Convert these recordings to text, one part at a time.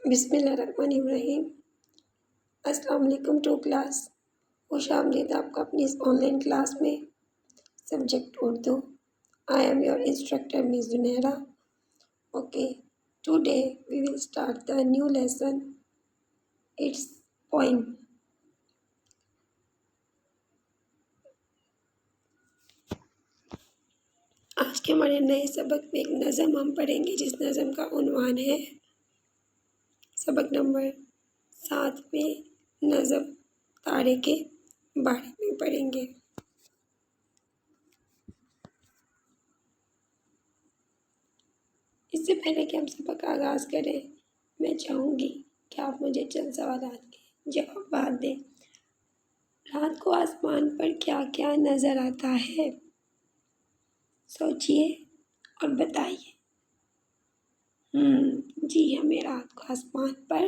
بسم اللہ الرحمن الرحیم۔ السلام علیکم ٹو کلاس، خوش آمدید آپ کا اپنی اس آن لائن کلاس میں subject Urdu. I am your instructor Miss Zunaira. Okay, today we will start the new lesson, it's poem. آج کے ہمارے نئے سبق میں ایک نظم ہم پڑھیں گے جس نظم کا عنوان ہے سبق نمبر 7 میں نظم تارے کے بارے میں پڑھیں گے۔ اس سے پہلے کہ ہم سبق کا آغاز کریں، میں چاہوں گی کہ آپ مجھے چند سوالات کے جوابات دیں۔ رات کو آسمان پر کیا کیا نظر آتا ہے؟ سوچئے اور بتائیے۔ جی ہمیں رات کو آسمان پر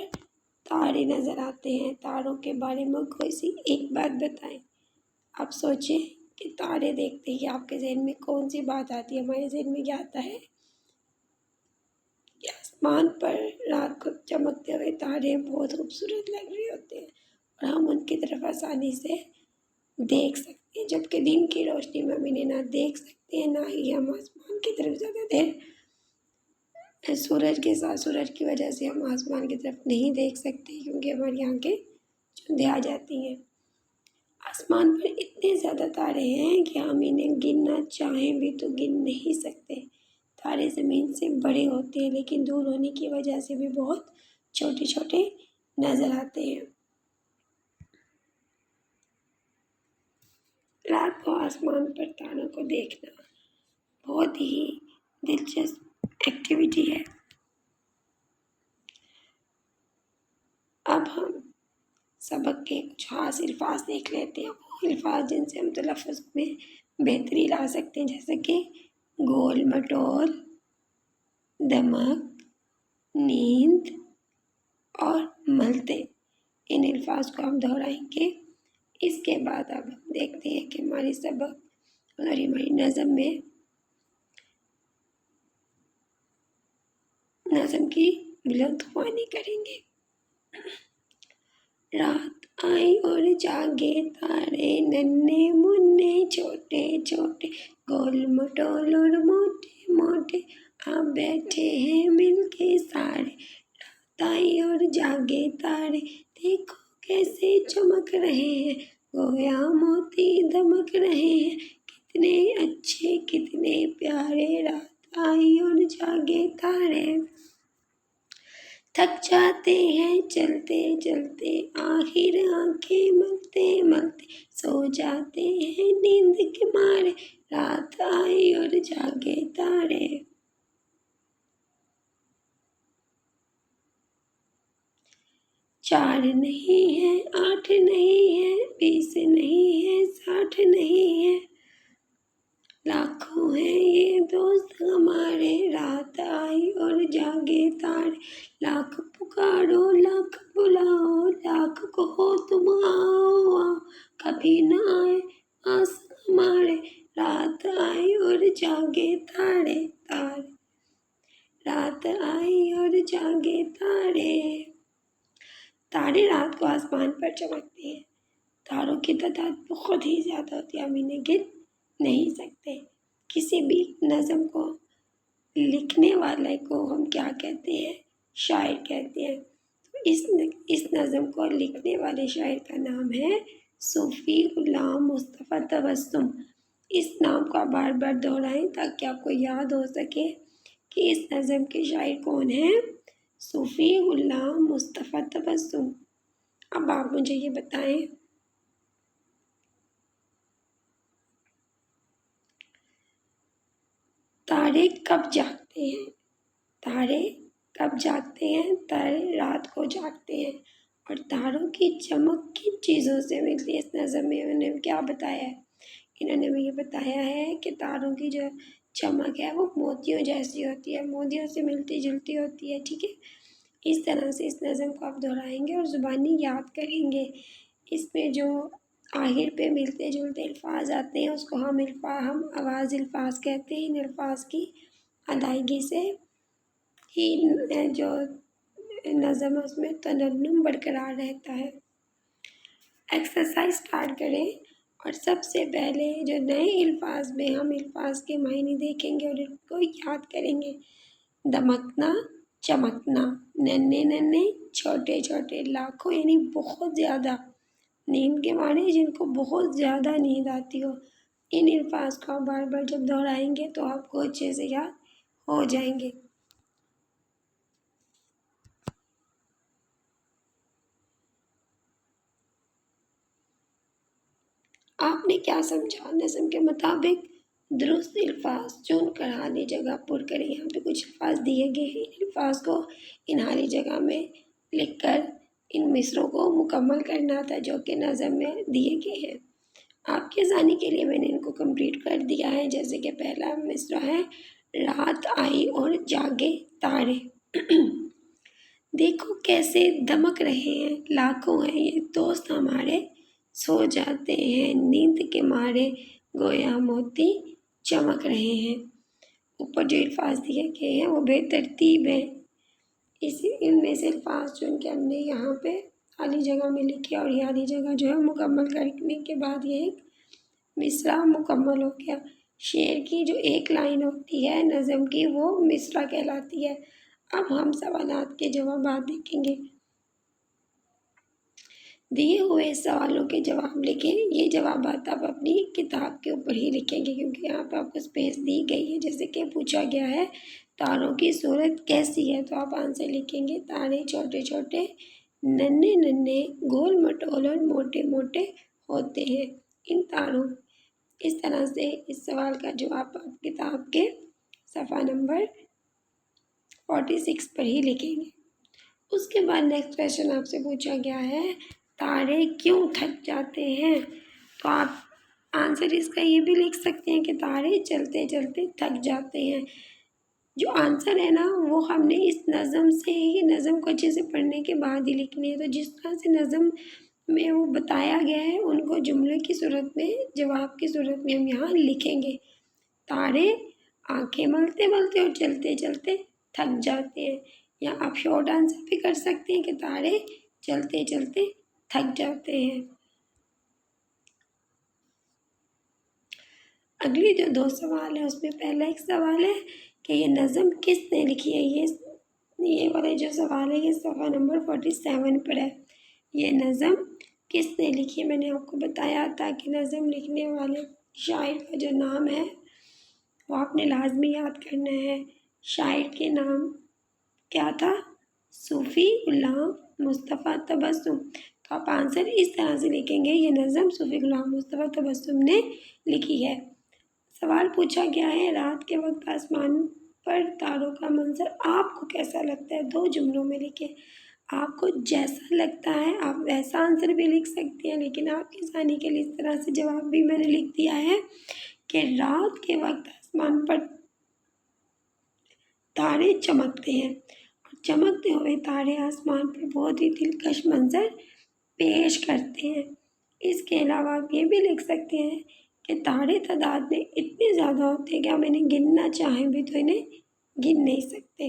تارے نظر آتے ہیں۔ تاروں کے بارے میں کوئی سی ایک بات بتائیں۔ آپ سوچیں کہ تارے دیکھتے ہی آپ کے ذہن میں کون سی بات آتی ہے؟ ہمارے ذہن میں کیا آتا ہے کہ آسمان پر رات کو چمکتے ہوئے تارے بہت خوبصورت لگ رہے ہوتے ہیں اور ہم ان کی طرف آسانی سے دیکھ سکتے ہیں، جبکہ دن کی روشنی میں ہم انہیں نہ دیکھ سکتے ہیں، نہ ہی ہم آسمان کی طرف زیادہ دیر سورج کی وجہ سے ہم آسمان کی طرف نہیں دیکھ سکتے کیونکہ ہماری آنکھیں چندے آ جاتی ہیں۔ آسمان پر اتنے زیادہ تارے ہیں کہ ہم انہیں گننا چاہیں بھی تو گن نہیں سکتے۔ تارے زمین سے بڑے ہوتے ہیں لیکن دور ہونے کی وجہ سے بھی بہت چھوٹے چھوٹے نظر آتے ہیں۔ رات کو آسمان پر تاروں کو دیکھنا بہت ہی دلچسپ ایکٹیویٹی ہے۔ اب ہم سبق کے کچھ خاص الفاظ دیکھ لیتے ہیں، وہ الفاظ جن سے ہم تلفظ میں بہتری لا سکتے ہیں، جیسے کہ گول مٹول، دمک، نیند اور ملتے۔ ان الفاظ کو ہم دہرائیں گے۔ اس کے بعد اب ہم دیکھتے ہیں کہ ہماری سبق اور ہماری نظم کی بلند خوانی کریں گے۔ رات آئی اور جاگے تارے، ننھے منھے چھوٹے چھوٹے، گول مٹول اور موٹے موٹے، آپ بیٹھے ہیں مل کے سارے۔ رات آئی اور جاگے تارے، دیکھو کیسے چمک رہے ہیں، گویا موتی دمک رہے ہیں، کتنے اچھے کتنے پیارے، رات آئی اور جاگے تارے۔ تھک جاتے ہیں چلتے چلتے، آخر آنکھیں ملتے ملتے، سو جاتے ہیں نیند کے مارے، رات آئی اور جاگے تارے۔ چار نہیں ہے، 8 نہیں ہے، 20 نہیں ہے، 60 نہیں ہے، لاکھوں ہیں یہ دوست ہمارے، رات آئی اور جاگے تارے۔ لاکھ پکارو لاکھ بلاؤ، لاکھ کہو تم آؤ آؤ، کبھی نہ آئے پاس ہمارے، رات آئی اور جاگے تارے تارے، رات آئی اور جاگے تارے۔ تارے رات کو آسمان پر چمکتے ہیں۔ تاروں کی تعداد بہت ہی زیادہ ہوتی ہے، ہم انہیں گن نہیں سکتے۔ کسی بھی نظم کو لکھنے والے کو ہم کیا کہتے ہیں؟ شاعر کہتے ہیں۔ تو اس نظم کو لکھنے والے شاعر کا نام ہے صوفی غلام مصطفیٰ تبسم۔ اس نام کو آپ بار بار دہرائیں تاکہ آپ کو یاد ہو سکے کہ اس نظم کے شاعر کون ہیں؟ صوفی غلام مصطفیٰ تبسم۔ اب آپ مجھے یہ بتائیں، تارے کب جاگتے ہیں؟ تارے کب جاگتے ہیں؟ تارے رات کو جاگتے ہیں اور تاروں کی چمک کن چیزوں سے ملتی ہے؟ اس نظم میں انہوں نے کیا بتایا ہے؟ انہوں نے یہ بتایا ہے کہ تاروں کی جو چمک ہے وہ موتیوں جیسی ہوتی ہے، موتیوں سے ملتی جلتی ہوتی ہے، ٹھیک ہے؟ اس طرح سے اس نظم کو آپ دہرائیں گے اور زبانی یاد کریں گے۔ اس میں جو آخر پہ ملتے جلتے الفاظ آتے ہیں اس کو ہم آواز الفاظ کہتے ہیں۔ ان الفاظ کی ادائیگی سے ہی جو نظم ہے اس میں ترنم برقرار رہتا ہے۔ ایکسرسائز اسٹارٹ کریں اور سب سے پہلے جو نئے الفاظ میں ہم الفاظ کے معنی دیکھیں گے اور ان کو یاد کریں گے۔ دمکنا، چمکنا، ننھے ننھے، چھوٹے چھوٹے، لاکھوں یعنی بہت زیادہ، نیند کے معنی جن کو بہت زیادہ نیند آتی ہو۔ ان الفاظ کو آپ بار بار جب دہرائیں گے تو آپ کو اچھے سے یاد ہو جائیں گے۔ آپ نے کیا سمجھا؟ نظم کے مطابق درست الفاظ چن کر خالی جگہ پر کریں۔ یہاں پہ کچھ الفاظ دیے گئے ہیں، ان الفاظ کو ان خالی جگہ میں لکھ کر ان مصروں کو مکمل کرنا تھا جو کہ نظم میں دیے گئے ہیں۔ آپ کے آسانی کے لیے میں نے ان کو کمپلیٹ کر دیا ہے۔ جیسے کہ پہلا مصرع ہے، رات آئی اور جاگے تارے۔ دیکھو کیسے دمک رہے ہیں، لاکھوں ہیں یہ دوست ہمارے، سو جاتے ہیں نیند کے مارے، گویا موتی چمک رہے ہیں۔ اوپر جو الفاظ دیے گئے ہیں وہ بے ترتیب ہیں، ان میں سے الفاظ چن کے ہم نے یہاں پہ خالی جگہ میں لکھے اور یہ خالی جگہ جو ہے مکمل کرنے کے بعد یہ ایک مصرع مکمل ہو گیا۔ شعر کی جو ایک لائن ہوتی ہے نظم کی وہ مصرع کہلاتی ہے۔ اب ہم سوالات کے جوابات دیکھیں گے۔ دیے ہوئے سوالوں کے جواب لکھیں۔ یہ جوابات آپ اپنی کتاب کے اوپر ہی لکھیں گے کیونکہ یہاں پہ آپ کو اسپیس دی گئی ہے۔ جیسے کہ پوچھا گیا ہے تاروں کی صورت کیسی ہے، تو آپ آنسر لکھیں گے تارے چھوٹے چھوٹے، ننھے ننھے، گول مٹول اور موٹے موٹے ہوتے ہیں۔ ان تاروں، اس طرح سے اس سوال کا جواب آپ کتاب کے صفحہ نمبر 46 پر ہی لکھیں گے۔ اس کے بعد نیکسٹ کویشچن آپ سے پوچھا گیا ہے تارے کیوں تھک جاتے ہیں، تو آپ آنسر اس کا یہ بھی لکھ سکتے ہیں کہ تارے چلتے چلتے تھک جاتے ہیں۔ جو آنسر ہے نا وہ ہم نے اس نظم سے ہی، نظم کو اچھے سے پڑھنے کے بعد ہی لکھنی ہے۔ تو جس طرح سے نظم میں وہ بتایا گیا ہے ان کو جملے کی صورت میں، جواب کی صورت میں ہم یہاں لکھیں گے۔ تارے آنکھیں ملتے ملتے اور چلتے چلتے تھک جاتے ہیں، یا آپ شارٹ آنسر بھی کر سکتے ہیں کہ تارے چلتے چلتے تھک جاتے ہیں۔ اگلی جو دو سوال ہیں اس میں پہلا ایک سوال ہے کہ یہ نظم کس نے لکھی ہے۔ یہ والا جو سوال ہے یہ صفحہ نمبر 47 پر ہے۔ یہ نظم کس نے لکھی ہے؟ میں نے آپ کو بتایا تھا کہ نظم لکھنے والے شاعر کا جو نام ہے وہ آپ نے لازمی یاد کرنا ہے۔ شاعر کے نام کیا تھا؟ صوفی غلام مصطفیٰ تبسم۔ تو آپ آنسر اس طرح سے لکھیں گے، یہ نظم صوفی غلام مصطفیٰ تبسم نے لکھی ہے۔ سوال پوچھا گیا ہے رات کے وقت آسمان پر تاروں کا منظر آپ کو کیسا لگتا ہے؟ دو جملوں میں لکھیں۔ آپ کو جیسا لگتا ہے آپ ویسا آنسر بھی لکھ سکتے ہیں، لیکن آپ کی آسانی کے لیے اس طرح سے جواب بھی میں نے لکھ دیا ہے کہ رات کے وقت آسمان پر تارے چمکتے ہیں، اور چمکتے ہوئے تارے آسمان پر بہت ہی دلکش منظر پیش کرتے ہیں۔ اس کے علاوہ آپ یہ بھی لکھ سکتے ہیں کہ تارے تعداد میں اتنے زیادہ ہوتے ہیں کہ ہم انہیں گننا چاہیں بھی تو انہیں گن نہیں سکتے۔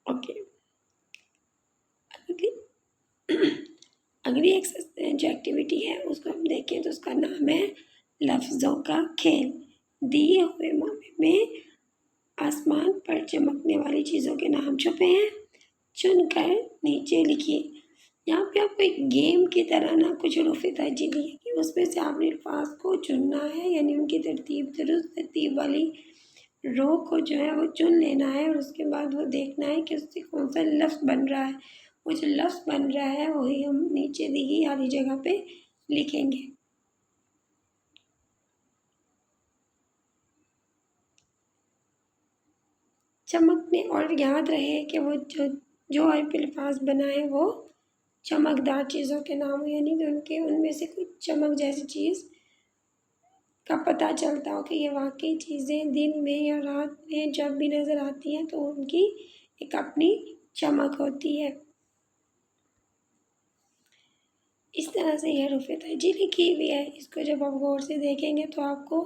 اوکے، اگلی جو ایکٹیویٹی ہے اس کو ہم دیکھیں تو اس کا نام ہے لفظوں کا کھیل۔ دیے ہوئے معاملے میں آسمان پر چمکنے والی چیزوں کے نام چھپے ہیں، چن کر نیچے لکھیے۔ یہاں پہ آپ کو ایک گیم کی طرح نا کچھ حروف تہجی دی ہے کہ اس میں سے آپ نے الفاظ کو چننا ہے، یعنی ان کی ترتیب درست ترتیب والی رو کو جو ہے وہ چن لینا ہے، اور اس کے بعد وہ دیکھنا ہے کہ اس سے کون سا لفظ بن رہا ہے۔ وہ جو لفظ بن رہا ہے وہی ہم نیچے دی گئی والی جگہ پہ لکھیں گے۔ چمکنے، اور یاد رہے کہ وہ جو الفاظ بنائے وہ چمکدار چیزوں کے نام ہو، یعنی کہ ان میں سے کچھ چمک جیسی چیز کا پتہ چلتا ہو کہ یہ واقعی چیزیں دن میں یا رات میں جب بھی نظر آتی ہیں تو ان کی ایک اپنی چمک ہوتی ہے۔ اس طرح سے یہ حروف تہجی لکھی ہوئی ہے، اس کو جب آپ غور سے دیکھیں گے تو آپ کو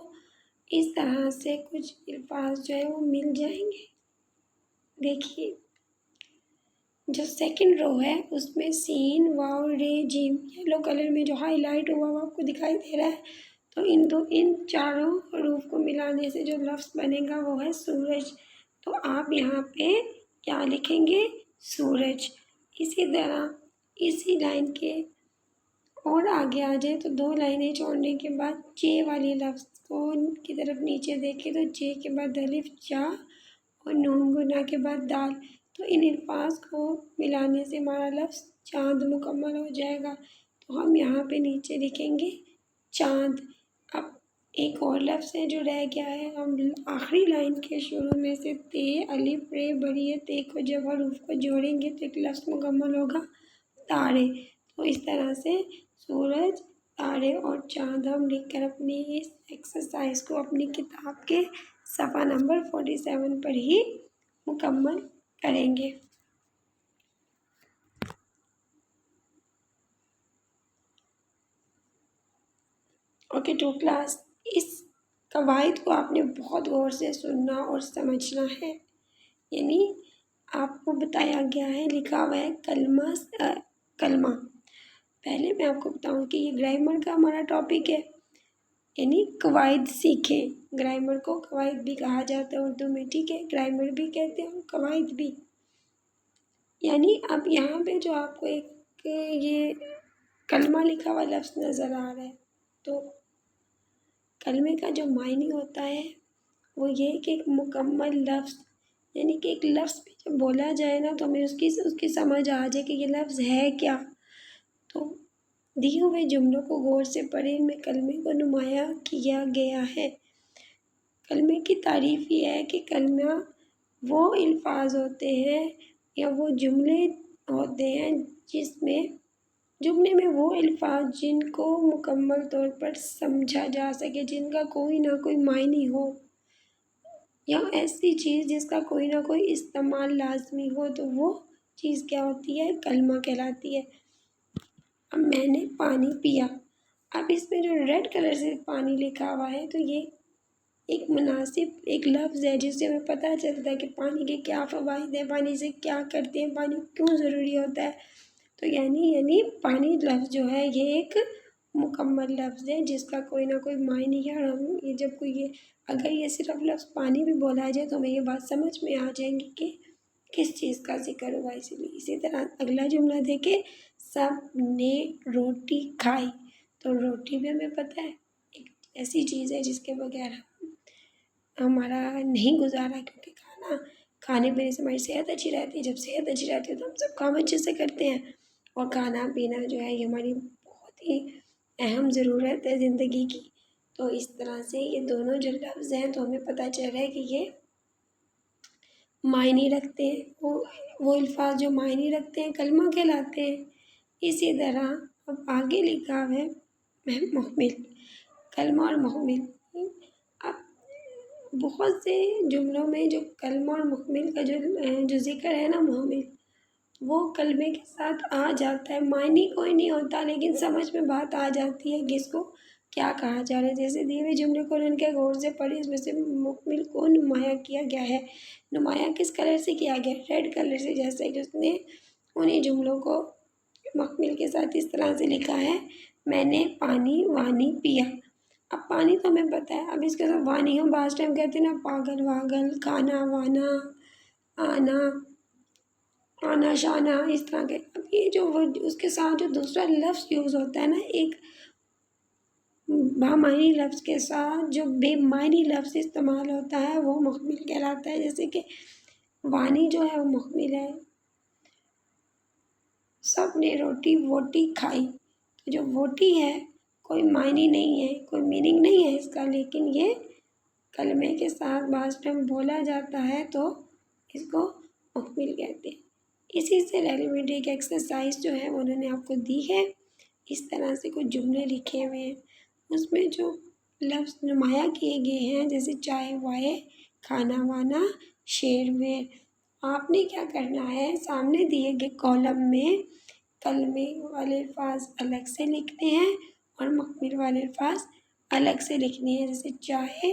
اس طرح سے کچھ الفاظ جو ہے وہ مل جائیں گے۔ دیکھیے جو سیکنڈ رو ہے اس میں سین، واو، رے، جیم، یلو کلر میں جو ہائی لائٹ ہوا وہ آپ کو دکھائی دے رہا ہے۔ تو ان چاروں حروف کو ملانے سے جو لفظ بنے گا وہ ہے سورج۔ تو آپ یہاں پہ کیا لکھیں گے؟ سورج۔ اسی طرح اسی لائن کے اور آگے آ جائے تو 2 لائنیں چھوڑنے کے بعد جے والی لفظ کو کی طرف نیچے دیکھیں تو جے کے بعد الف، جا اور نون گنا کے بعد دال۔ تو ان الفاظ کو ملانے سے ہمارا لفظ چاند مکمل ہو جائے گا۔ تو ہم یہاں پہ نیچے لکھیں گے چاند۔ اب ایک اور لفظ ہے جو رہ گیا ہے، ہم آخری لائن کے شروع میں سے تے، الف، رے، بڑی ہے تے کو جب حروف کو جوڑیں گے تو ایک لفظ مکمل ہوگا تارے۔ تو اس طرح سے سورج، تارے اور چاند ہم لکھ کر اپنی اس ایکسرسائز کو اپنی کتاب کے صفحہ نمبر 47 پر ہی مکمل کریں گے۔ اوکے ٹو کلاس، اس قواعد کو آپ نے بہت غور سے سننا اور سمجھنا ہے۔ یعنی آپ کو بتایا گیا ہے، لکھا ہوا ہے کلمہ۔ پہلے میں آپ کو بتاؤں کہ یہ گرامر کا ہمارا ٹاپک ہے، یعنی قواعد سیکھیں۔ گرامر کو قواعد بھی کہا جاتا ہے اردو میں، ٹھیک ہے، گرامر بھی کہتے ہیں اور قواعد بھی۔ یعنی اب یہاں پہ جو آپ کو ایک یہ کلمہ لکھا ہوا لفظ نظر آ رہا ہے، تو کلمے کا جو معنی ہوتا ہے وہ یہ کہ ایک مکمل لفظ، یعنی کہ ایک لفظ بھی جب بولا جائے نا تو ہمیں اس کی سمجھ آ جائے کہ یہ لفظ ہے کیا۔ تو دیے ہوئے جملوں کو غور سے پڑھیں، ان میں کلمے کو نمایاں کیا گیا ہے۔ کلمے کی تعریف یہ ہے کہ کلمہ وہ الفاظ ہوتے ہیں یا وہ جملے ہوتے ہیں جملے میں وہ الفاظ جن کو مکمل طور پر سمجھا جا سکے، جن کا کوئی نہ کوئی معنی ہو، یا ایسی چیز جس کا کوئی نہ کوئی استعمال لازمی ہو، تو وہ چیز کیا ہوتی ہے؟ کلمہ کہلاتی ہے۔ اب میں نے پانی پیا، اب اس میں جو ریڈ کلر سے پانی لکھا ہوا ہے تو یہ ایک مناسب ایک لفظ ہے جس سے ہمیں پتہ چلتا ہے کہ پانی کے کیا فوائد ہیں، پانی سے کیا کرتے ہیں، پانی کیوں ضروری ہوتا ہے۔ تو یعنی پانی لفظ جو ہے یہ ایک مکمل لفظ ہے جس کا کوئی نہ کوئی معنی ہے، اور ہم یہ جب اگر یہ صرف لفظ پانی بھی بولا جائے تو ہمیں یہ بات سمجھ میں آ جائیں گی کہ کس چیز کا ذکر ہوا۔ اسی طرح اگلا جملہ دیکھیں، سب نے روٹی کھائی۔ تو روٹی بھی ہمیں پتہ ہے ایک ایسی چیز ہے جس کے بغیر ہمارا نہیں گزارا، کیونکہ کھانے پینے سے ہماری صحت اچھی رہتی ہے۔ جب صحت اچھی رہتی ہے تو ہم سب کام اچھے سے کرتے ہیں، اور کھانا پینا جو ہے یہ ہماری بہت ہی اہم ضرورت ہے زندگی کی۔ تو اس طرح سے یہ دونوں جو لفظ ہیں تو ہمیں پتہ چل رہا ہے کہ یہ معنی رکھتے ہیں، وہ الفاظ جو معنی رکھتے ہیں کلمہ کہلاتے ہیں۔ اسی طرح اب آگے لکھا ہے محمل، کلمہ اور محمل۔ اب بہت سے جملوں میں جو کلمہ اور محمل کا جو ذکر ہے نا، محمل وہ کلمے کے ساتھ آ جاتا ہے، معنی کوئی نہیں ہوتا لیکن سمجھ میں بات آ جاتی ہے کہ اس کو کیا کہا جا رہا ہے۔ جیسے دیے ہوئے جملے کو ان کے غور سے پڑھی، اس میں سے محمل کو نمایاں کیا گیا ہے۔ نمایاں کس کلر سے کیا گیا؟ ریڈ کلر سے، جیسے کہ اس نے انہیں جملوں کو محمل کے ساتھ اس طرح سے لکھا ہے، میں نے پانی وانی پیا۔ اب پانی تو ہمیں پتہ ہے، اب اس کے ساتھ وانی ہم بعض ٹائم کہتے ہیں نا، پاگل واگل، کھانا وانا، آنا شانا، اس طرح کے۔ اب یہ جو اس کے ساتھ جو دوسرا لفظ یوز ہوتا ہے نا، ایک بامعنی لفظ کے ساتھ جو بے معنی لفظ استعمال ہوتا ہے وہ محمل کہلاتا ہے۔ جیسے کہ وانی جو ہے وہ محمل ہے، سب نے روٹی ووٹی کھائی۔ تو جو ووٹی ہے کوئی معنی نہیں ہے، کوئی میننگ نہیں ہے اس کا، لیکن یہ کلمے کے ساتھ بعض ٹائم بولا جاتا ہے تو اس کو محمل کہتے ہیں۔ اسی سے ریلیونٹ ایک ایکسرسائز جو ہے انہوں نے آپ کو دی ہے، اس طرح سے کچھ جملے لکھے ہوئے ہیں، اس میں جو لفظ نمایاں کیے گئے ہیں جیسے چائے وائے، کھانا وانا، شیر ویر۔ آپ نے کیا کرنا ہے، سامنے دیے گئے کالم میں کلمے والے الفاظ الگ سے لکھنے ہیں اور محمل والے الفاظ الگ سے لکھنے ہیں۔ جیسے چائے،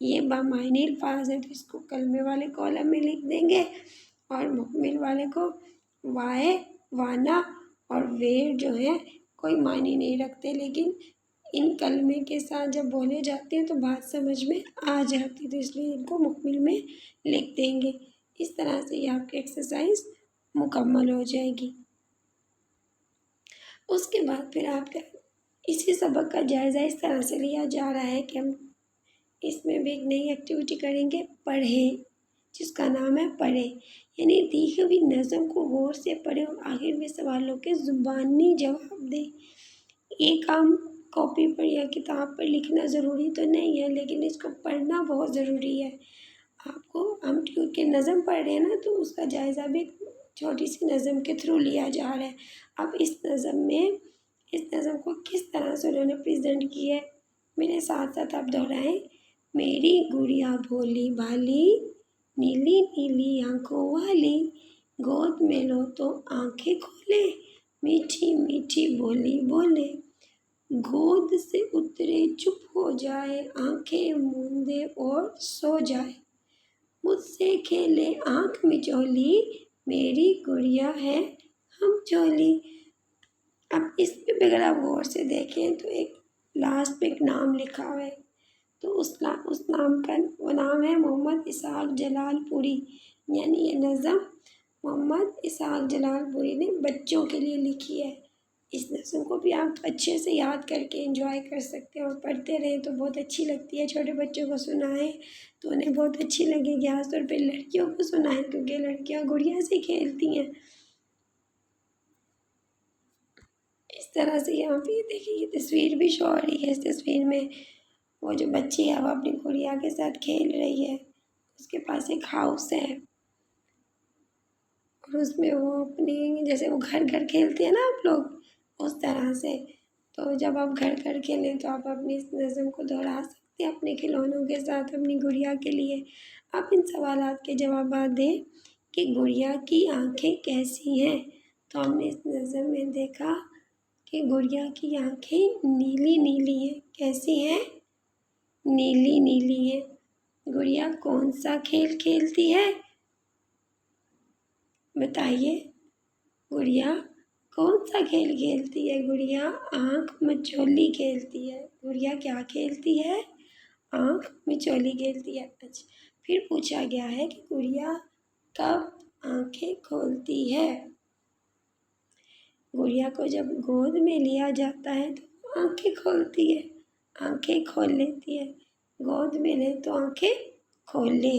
یہ بامعنی الفاظ ہیں، تو اس کو کلمے والے کالم میں لکھ دیں گے، اور مکمل والے کو وائے، وانا اور ویر جو ہیں کوئی معنی نہیں رکھتے، لیکن ان کلمے کے ساتھ جب بولے جاتے ہیں تو بات سمجھ میں آ جاتی، تو اس لیے ان کو مکمل میں لکھ دیں گے۔ اس طرح سے یہ آپ کی ایکسرسائز مکمل ہو جائے گی۔ اس کے بعد پھر آپ کا اسی سبق کا جائزہ اس طرح سے لیا جا رہا ہے کہ ہم اس میں بھی ایک نئی ایکٹیویٹی کریں گے، پڑھیں، جس کا نام ہے پڑھیں، یعنی دی ہوئی نظم کو غور سے پڑھیں اور آخر میں سوالوں کے زبانی جواب دیں۔ یہ کام کاپی پر یا کتاب پر لکھنا ضروری تو نہیں ہے، لیکن اس کو پڑھنا بہت ضروری ہے۔ آپ کو ہم کیونکہ نظم پڑھ رہے ہیں نا، تو اس کا جائزہ بھی چھوٹی سی نظم کے تھرو لیا جا رہا ہے۔ اب اس نظم کو کس طرح سے انہوں نے پریزنٹ کی ہے، میرے ساتھ ساتھ آپ دہرائیں۔ میری گڑیا بھولی بھالی، نیلی نیلی آنکھوں والی، گود میں لو تو آنکھیں کھولے، میٹھی میٹھی بولی بولے، گود سے اترے چپ ہو جائے، آنکھیں موندے اور سو جائے، مجھ سے کھیلے آنکھ مچولی، میری گڑیا ہے ہم چولی۔ اب اس پہ بھی اگر آپ غور سے دیکھیں تو ایک لاسٹ پہ ایک نام لکھا ہوا ہے، تو اس نام کا وہ نام ہے محمد اسحاق جلال پوری، یعنی یہ نظم محمد اسحاق جلال پوری نے بچوں کے لیے لکھی ہے۔ اس نظم کو بھی آپ اچھے سے یاد کر کے انجوائے کر سکتے ہیں اور پڑھتے رہیں تو بہت اچھی لگتی ہے۔ چھوٹے بچوں کو سنائیں تو انہیں بہت اچھی لگے گی، خاص طور پہ لڑکیوں کو سنائیں کیونکہ لڑکیاں گڑیا سے کھیلتی ہیں۔ اس طرح سے یہاں پہ دیکھیں، یہ تصویر بھی شو ہو رہی ہے۔ اس تصویر میں وہ جو بچی ہے وہ اپنی گڑیا کے ساتھ کھیل رہی ہے، اس کے پاس ایک ہاؤس ہے اور اس میں وہ اپنی جیسے وہ گھر گھر کھیلتے ہیں نا آپ لوگ، اس طرح سے۔ تو جب آپ گھر گھر کھیلیں تو آپ اپنی اس نظم کو دہرا سکتے ہیں اپنے کھلونوں کے ساتھ اپنی گڑیا کے لیے۔ آپ ان سوالات کے جوابات دیں کہ گڑیا کی آنکھیں کیسی ہیں، تو ہم نے اس نظم میں دیکھا کہ گڑیا کی آنکھیں نیلی نیلی ہیں۔ کیسی ہیں؟ نیلی نیلی ہیں۔ گڑیا کون سا کھیل کھیلتی ہے؟ بتائیے، گڑیا کون سا کھیل کھیلتی ہے؟ گڑیا آنکھ مچولی کھیلتی ہے۔ گڑیا کیا کھیلتی ہے؟ آنکھ مچولی کھیلتی ہے۔ اچھا، پھر پوچھا گیا ہے کہ گڑیا کب آنکھیں کھولتی ہے؟ گڑیا کو جب گود میں لیا جاتا ہے تو آنکھیں کھولتی ہے، آنکھیں کھول لیتی ہے، گود میں لے تو آنکھیں کھول لے۔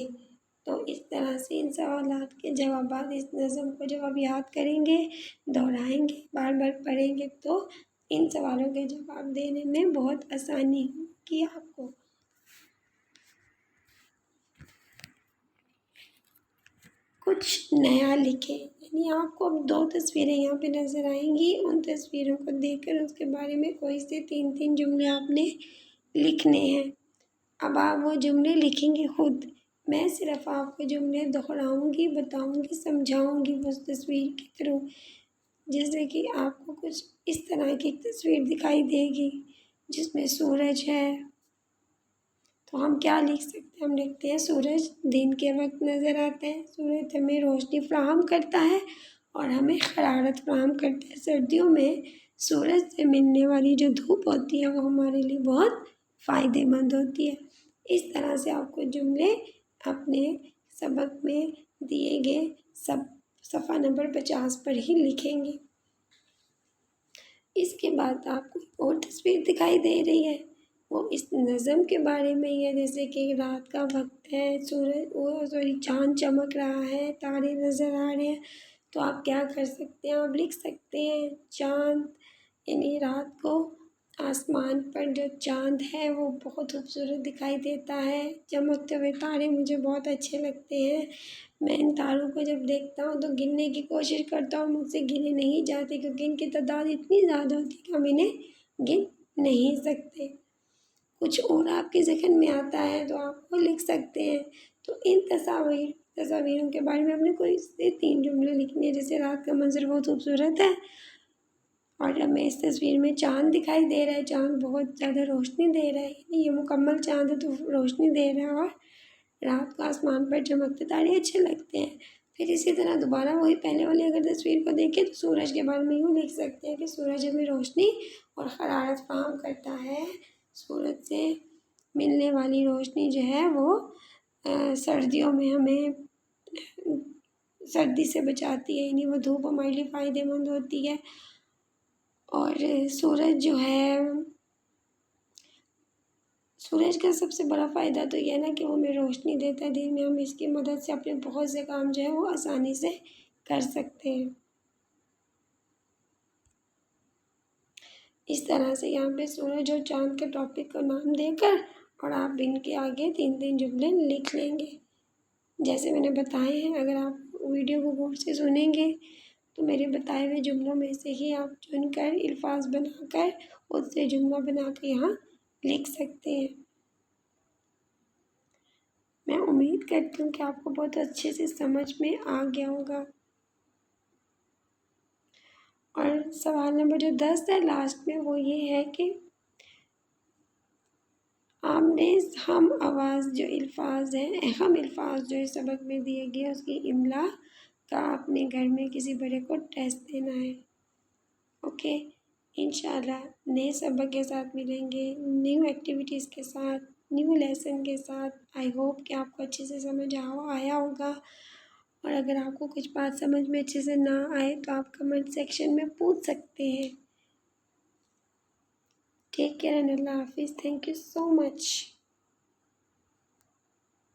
تو اس طرح سے ان سوالات کے جوابات اس نظم کو جب آپ یاد کریں گے، دہرائیں گے، بار بار پڑھیں گے تو ان سوالوں کے جواب دینے میں بہت آسانی ہوگی آپ کو۔ کچھ نیا لکھیں، یعنی آپ کو اب 2 تصویریں یہاں پہ نظر آئیں گی، ان تصویروں کو دیکھ کر اس کے بارے میں کوئی سے 3 جملے آپ نے لکھنے ہیں۔ اب آپ وہ جملے لکھیں گے خود، میں صرف آپ کو جملے دہراؤں گی، بتاؤں گی، سمجھاؤں گی اس تصویر کے تھرو۔ جیسے کہ آپ کو کچھ اس طرح کی تصویر دکھائی دے گی جس میں سورج ہے، تو ہم کیا لکھ سکتے ہیں؟ ہم لکھتے ہیں سورج دن کے وقت نظر آتا ہے، سورج ہمیں روشنی فراہم کرتا ہے اور ہمیں حرارت فراہم کرتا ہے۔ سردیوں میں سورج سے ملنے والی جو دھوپ ہوتی ہے وہ ہمارے لیے بہت فائدے مند ہوتی ہے۔ اس طرح سے آپ کو جملے اپنے سبق میں دیے گئے صفحہ نمبر 50 پر ہی لکھیں گے۔ اس کے بعد آپ کو ایک اور تصویر دکھائی دے رہی ہے، وہ اس نظم کے بارے میں ہی ہے، جیسے کہ رات کا وقت ہے، چاند چمک رہا ہے، تارے نظر آ رہے ہیں، تو آپ کیا کر سکتے ہیں؟ آپ لکھ سکتے ہیں چاند، یعنی رات کو آسمان پر جو چاند ہے وہ بہت خوبصورت دکھائی دیتا ہے، چمکتے ہوئے تارے مجھے بہت اچھے لگتے ہیں، میں ان تاروں کو جب دیکھتا ہوں تو گننے کی کوشش کرتا ہوں، مجھ سے گنے نہیں جاتے کیونکہ ان کی تعداد اتنی زیادہ ہوتی ہے کہ ہم انہیں گن نہیں سکتے۔ کچھ اور آپ کے ذہن میں آتا ہے تو آپ وہ لکھ سکتے ہیں۔ تو ان تصاویروں کے بارے میں آپ نے کوئی سے 3 جملے لکھنے ہیں، جیسے رات کا منظر بہت خوبصورت ہے اور ہمیں اس تصویر میں چاند دکھائی دے رہا ہے، چاند بہت زیادہ روشنی دے رہا ہے، یعنی یہ مکمل چاند ہے تو روشنی دے رہا ہے، اور رات کو آسمان پر چمکتے تارے اچھے لگتے ہیں۔ پھر اسی طرح دوبارہ وہی پہلے والی اگر تصویر کو دیکھیں تو سورج کے بارے میں یوں لکھ سکتے ہیں کہ سورج ہمیں روشنی اور حرارت فراہم کرتا ہے۔ سورج سے ملنے والی روشنی جو ہے وہ سردیوں میں ہمیں سردی سے بچاتی ہے، یعنی وہ دھوپ ہمارے لیے فائدہ مند ہوتی ہے۔ اور سورج جو ہے، سورج کا سب سے بڑا فائدہ تو یہ ہے نا کہ وہ ہمیں روشنی دیتا ہے دن میں، ہم اس کی مدد سے اپنے بہت سے کام جو ہے وہ آسانی سے کر سکتے ہیں۔ اس طرح سے یہاں پہ سورج اور چاند کے ٹاپک کو نام دے کر اور آپ ان کے آگے 3 جملے لکھ لیں گے جیسے میں نے بتائے ہیں۔ اگر آپ ویڈیو کو غور سے سنیں گے تو میرے بتائے ہوئے جملوں میں سے ہی آپ چن کر الفاظ بنا کر اس سے جملہ بنا کر یہاں لکھ سکتے ہیں۔ میں امید کرتی ہوں کہ آپ کو بہت اچھے سے سمجھ میں آ گیا ہوگا۔ اور سوال نمبر جو 10 ہے لاسٹ میں وہ یہ ہے کہ آمنے ہم آواز جو الفاظ ہیں، اہم الفاظ جو اس سبق میں دیے گئے اس کی املا کا اپنے گھر میں کسی بڑے کو ٹیسٹ دینا ہے۔ اوکے، انشاءاللہ نئے سبق کے ساتھ ملیں گے، نیو ایکٹیویٹیز کے ساتھ، نیو لیسن کے ساتھ۔ آئی ہوپ کہ آپ کو اچھے سے سمجھ آیا ہوگا، اور اگر آپ کو کچھ بات سمجھ میں اچھے سے نہ آئے تو آپ کمنٹ سیکشن میں پوچھ سکتے ہیں۔ ٹیک کیئر اینڈ اللہ حافظ۔ Thank you so much.